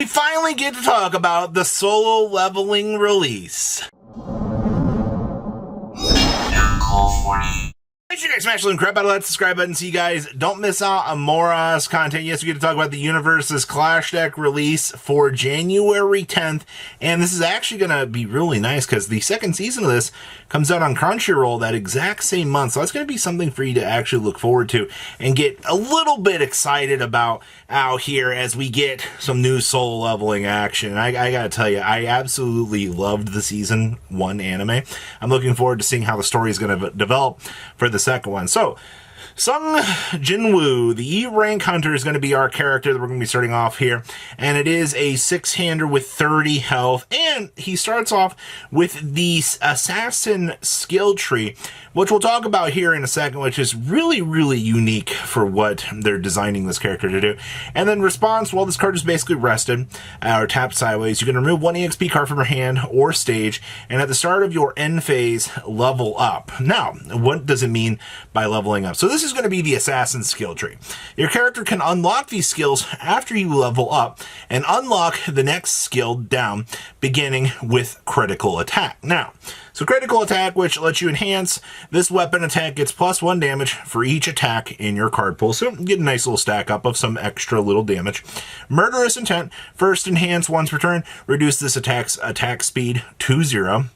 We finally get to talk about the solo leveling release. Make sure you guys smash the crap out of that subscribe button so you guys don't miss out on more content. Yes, we get to talk about the UniVersus Clash Deck release for January 10th. And this is actually going to be really nice because the second season of this comes out on Crunchyroll that exact same month. So that's going to be something for you to actually look forward to and get a little bit excited about out here as we get some new solo leveling action. I got to tell you, I absolutely loved the season 1 anime. I'm looking forward to seeing how the story is going to develop for the second one. So, Sung Jinwoo, the E-rank hunter, is going to be our character that we're going to be starting off here. And it is a 6-hander with 30 health. And he starts off with the assassin skill tree, which we'll talk about here in a second, which is really, really unique for what they're designing this character to do. And then response, well, this card is basically rested or tapped sideways. You can remove 1 EXP card from your hand or stage. And at the start of your end phase, level up. Now, what does it mean by leveling up? So this is going to be the assassin skill tree. Your character can unlock these skills after you level up and unlock the next skill down, beginning with critical attack. Now, so critical attack, which lets you enhance this weapon attack, gets +1 damage for each attack in your card pool. So you get a nice little stack up of some extra little damage. Murderous intent, first enhance once per turn, reduce this attack's attack speed to 0.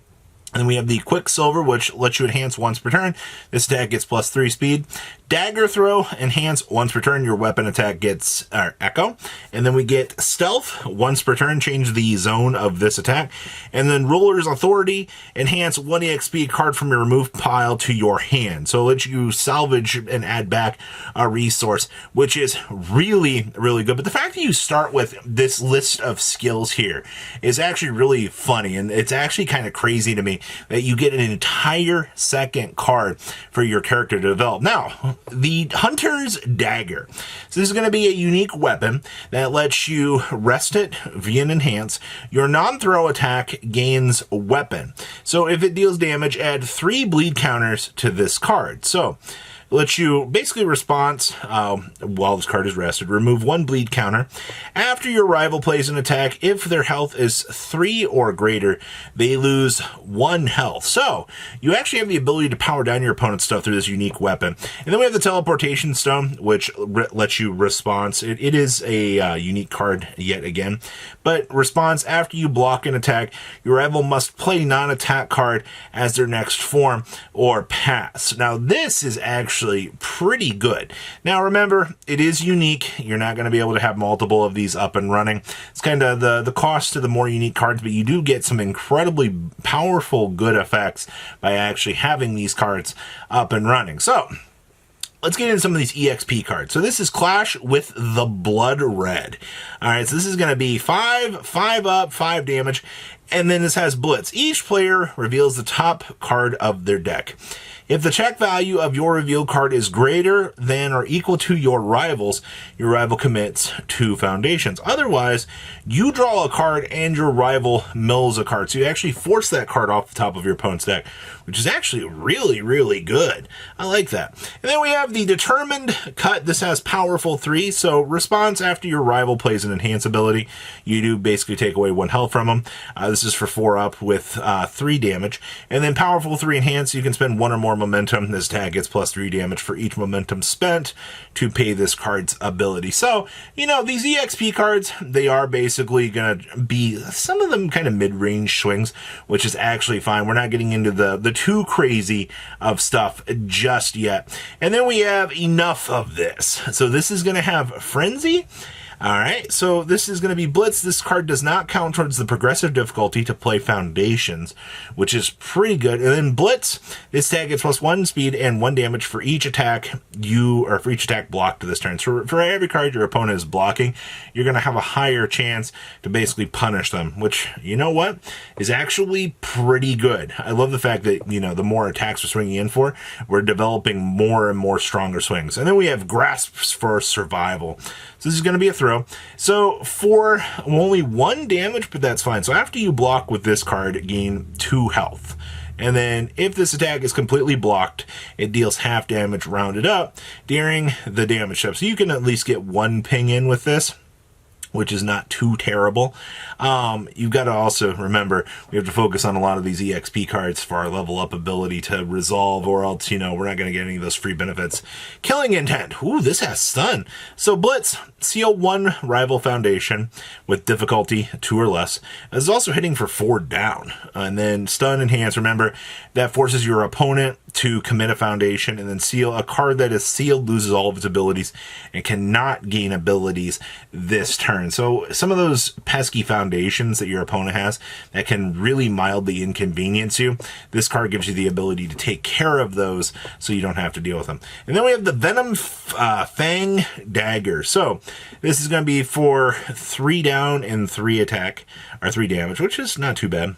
And we have the Quicksilver, which lets you enhance once per turn. This attack gets +3 speed. Dagger Throw, enhance once per turn. Your weapon attack gets Echo. And then we get Stealth, once per turn, change the zone of this attack. And then Ruler's Authority, enhance 1 EXP card from your removed pile to your hand. So it lets you salvage and add back a resource, which is really, really good. But the fact that you start with this list of skills here is actually really funny. And it's actually kind of crazy to me that you get an entire second card for your character to develop. Now, the Hunter's Dagger. So this is going to be a unique weapon that lets you rest it via an enhance. Your non-throw attack gains weapon. So if it deals damage, add 3 bleed counters to this card. So lets you basically response while this card is rested. Remove 1 bleed counter. After your rival plays an attack, if their health is 3 or greater, they lose 1 health. So you actually have the ability to power down your opponent's stuff through this unique weapon. And then we have the Teleportation Stone, which lets you response. It is a unique card yet again. But response after you block an attack, your rival must play non-attack card as their next form or pass. Now this is actually pretty good. Now remember, it is unique. You're not going to be able to have multiple of these up and running. It's kind of the cost to the more unique cards, but you do get some incredibly powerful good effects by actually having these cards up and running. So let's get into some of these EXP cards. So this is Clash with the Blood Red. All right, so this is going to be 5 up, 5 damage, and then this has Blitz. Each player reveals the top card of their deck. If the check value of your revealed card is greater than or equal to your rival's, your rival commits 2 foundations. Otherwise, you draw a card and your rival mills a card. So you actually force that card off the top of your opponent's deck, which is actually really, really good. I like that. And then we have the Determined Cut. This has Powerful 3. So response after your rival plays an enhance ability, you do basically take away 1 health from them. This is for 4 up with 3 damage. And then Powerful 3 enhance, you can spend 1 or more momentum. This tag gets +3 damage for each momentum spent to pay this card's ability. So, you know, these EXP cards, they are basically going to be some of them kind of mid-range swings, which is actually fine. We're not getting into the too crazy of stuff just yet. And then we have enough of this. So this is going to have Frenzy. All right, so this is going to be Blitz. This card does not count towards the progressive difficulty to play Foundations, which is pretty good. And then Blitz, this tag gets +1 speed and 1 damage for each attack for each attack blocked to this turn. So for every card your opponent is blocking, you're going to have a higher chance to basically punish them, which, you know what, is actually pretty good. I love the fact that, you know, the more attacks we're swinging in for, we're developing more and more stronger swings. And then we have Grasps for Survival. So this is going to be a throw. So for only 1 damage, but that's fine. So after you block with this card, gain 2 health. And then if this attack is completely blocked, it deals half damage rounded up during the damage step. So you can at least get 1 ping in with this. which is not too terrible. You've got to also remember, we have to focus on a lot of these EXP cards for our level up ability to resolve, or else, you know, we're not going to get any of those free benefits. Killing Intent. Ooh, this has stun. So Blitz, seal 1 rival foundation with difficulty 2 or less. It's also hitting for 4 down. And then Stun Enhance, remember, that forces your opponent to commit a foundation, and then seal. A card that is sealed loses all of its abilities and cannot gain abilities this turn. So some of those pesky foundations that your opponent has that can really mildly inconvenience you, this card gives you the ability to take care of those so you don't have to deal with them. And then we have the Venom Fang Dagger. So this is going to be for 3 down and 3 attack, or 3 damage, which is not too bad.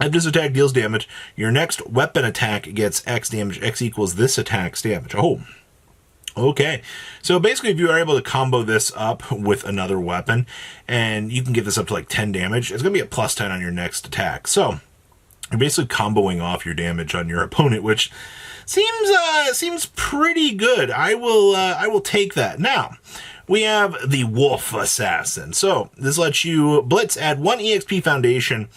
If this attack deals damage, your next weapon attack gets X damage. X equals this attack's damage. Oh, okay. So basically, if you are able to combo this up with another weapon, and you can get this up to like 10 damage, it's going to be a plus 10 on your next attack. So you're basically comboing off your damage on your opponent, which seems pretty good. I will take that. Now, we have the Wolf Assassin. So this lets you Blitz, add 1 EXP foundation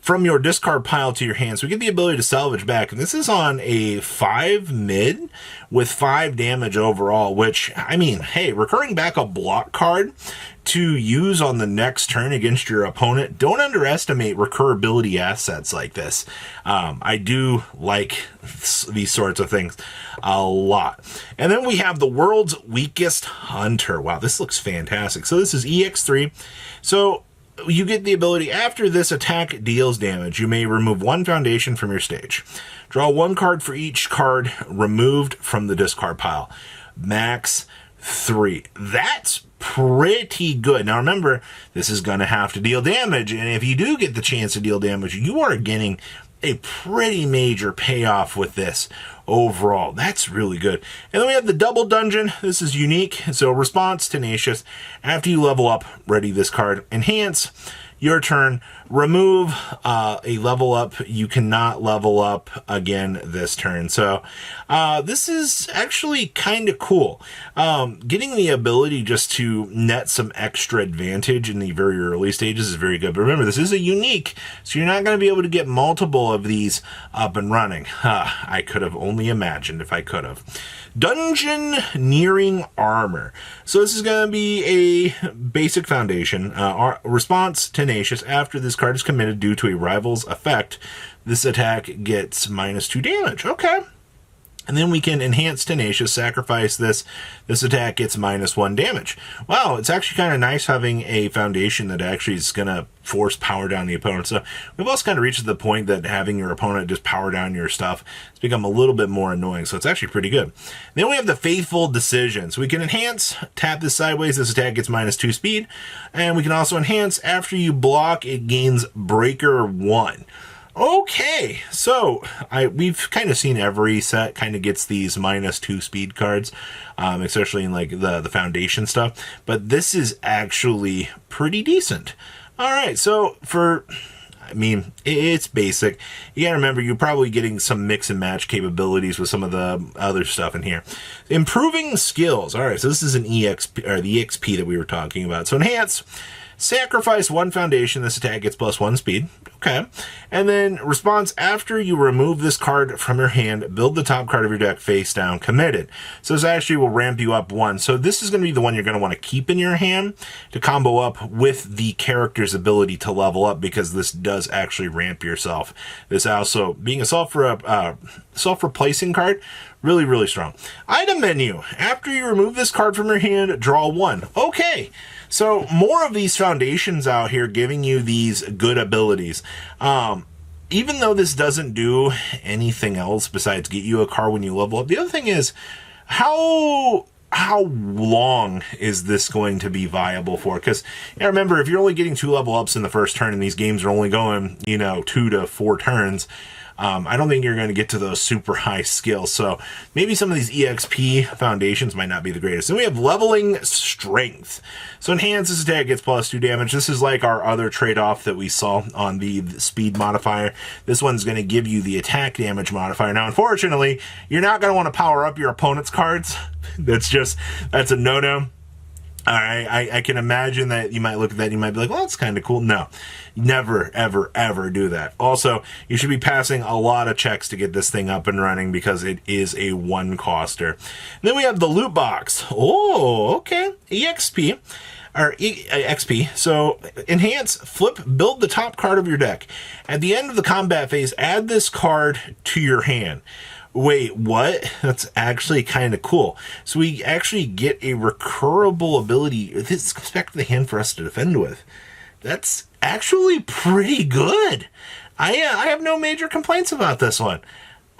from your discard pile to your hand. So we get the ability to salvage back. And this is on a 5 mid with 5 damage overall, which, I mean, hey, recurring back a block card to use on the next turn against your opponent. Don't underestimate recurability assets like this. I do like these sorts of things a lot. And then we have the World's Weakest Hunter. Wow, this looks fantastic. So this is EX3. So you get the ability, after this attack deals damage, you may remove 1 foundation from your stage. Draw 1 card for each card removed from the discard pile. Max 3. That's pretty good. Now remember, this is going to have to deal damage, and if you do get the chance to deal damage, you are getting a pretty major payoff with this overall. That's really good. And then we have the Double Dungeon. This is unique. So Response Tenacious. After you level up, ready this card. Enhance. Your turn. Remove a level up. You cannot level up again this turn. So this is actually kind of cool. Getting the ability just to net some extra advantage in the very early stages is very good. But remember, this is a unique, so you're not going to be able to get multiple of these up and running. I could have only imagined if I could have. Dungeon Nearing Armor. So this is going to be a basic foundation. Response Tenacious. After this card is committed due to a rival's effect, this attack gets -2 damage. Okay. And then we can enhance Tenacious, sacrifice this. This attack gets -1 damage. Wow, it's actually kind of nice having a foundation that actually is going to force power down the opponent. So we've also kind of reached the point that having your opponent just power down your stuff has become a little bit more annoying. So it's actually pretty good. Then we have the Faithful Decision. So we can enhance, tap this sideways. This attack gets -2 speed. And we can also enhance, after you block, it gains Breaker 1. Okay, so we've kind of seen every set kind of gets these -2 speed cards, especially in like the foundation stuff. But this is actually pretty decent. All right, so I mean, it's basic. You gotta remember, you're probably getting some mix and match capabilities with some of the other stuff in here. Improving skills. All right, so this is an EXP, or the EXP that we were talking about. So enhance. Sacrifice 1 foundation. This attack gets +1 speed. Okay. And then response, after you remove this card from your hand, build the top card of your deck face down, committed. So this actually will ramp you up 1. So this is going to be the one you're going to want to keep in your hand to combo up with the character's ability to level up, because this does actually ramp yourself. This also, being a self-replacing card, really, really strong. Item menu. After you remove this card from your hand, draw 1. Okay. So more of these foundations out here giving you these good abilities. Even though this doesn't do anything else besides get you a card when you level up, the other thing is, how long is this going to be viable for? Because remember, if you're only getting 2 level ups in the first turn and these games are only going, 2 to 4 turns, I don't think you're going to get to those super high skills. So maybe some of these EXP foundations might not be the greatest. Then we have Leveling Strength. So enhance, this attack gets +2 damage. This is like our other trade-off that we saw on the speed modifier. This one's going to give you the attack damage modifier. Now, unfortunately, you're not going to want to power up your opponent's cards. That's a no-no. All right, I can imagine that you might look at that and you might be like, well, that's kind of cool. No, never, ever, ever do that. Also, you should be passing a lot of checks to get this thing up and running because it is a one-coster. Then we have the loot box. Oh, okay. EXP. Or XP. So, enhance, flip, build the top card of your deck. At the end of the combat phase, add this card to your hand. Wait, what? That's actually kind of cool. So we actually get a recurable ability. This comes back to the hand for us to defend with. That's actually pretty good. I have no major complaints about this one.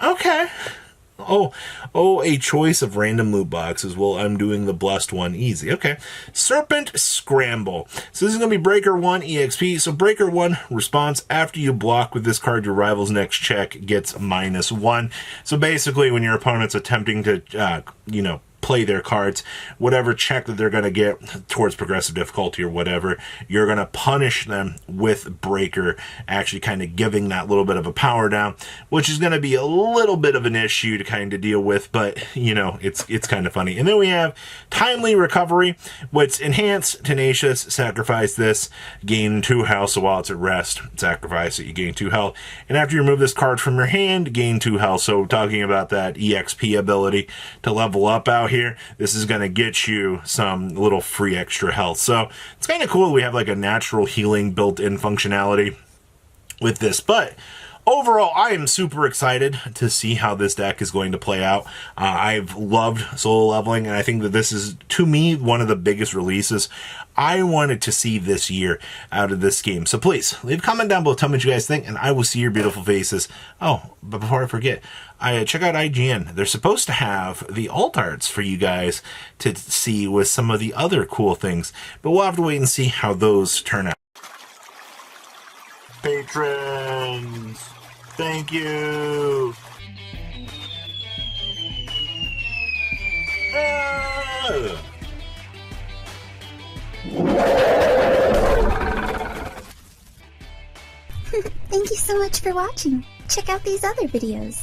Okay. Oh, a choice of random loot boxes. Well, I'm doing the blessed one easy. Okay. Serpent Scramble. So this is going to be Breaker 1 EXP. So Breaker 1 response after you block with this card, your rival's next check gets -1. So basically, when your opponent's attempting to, play their cards, whatever check that they're going to get towards progressive difficulty or whatever, you're going to punish them with Breaker, actually kind of giving that little bit of a power down, which is going to be a little bit of an issue to kind of deal with, but it's kind of funny. And then we have Timely Recovery, which enhance Tenacious, sacrifice this, gain 2 health, so while it's at rest, sacrifice it, you gain 2 health, and after you remove this card from your hand, gain 2 health. So talking about that EXP ability to level up out here, this is going to get you some little free extra health. So it's kind of cool. We have like a natural healing built-in functionality with this, but overall, I am super excited to see how this deck is going to play out. I've loved solo leveling, and I think that this is, to me, one of the biggest releases I wanted to see this year out of this game. So please, leave a comment down below, tell me what you guys think, and I will see your beautiful faces. Oh, but before I forget, check out IGN. They're supposed to have the alt arts for you guys to see with some of the other cool things, but we'll have to wait and see how those turn out. Patrons, thank you. Thank you so much for watching. Check out these other videos.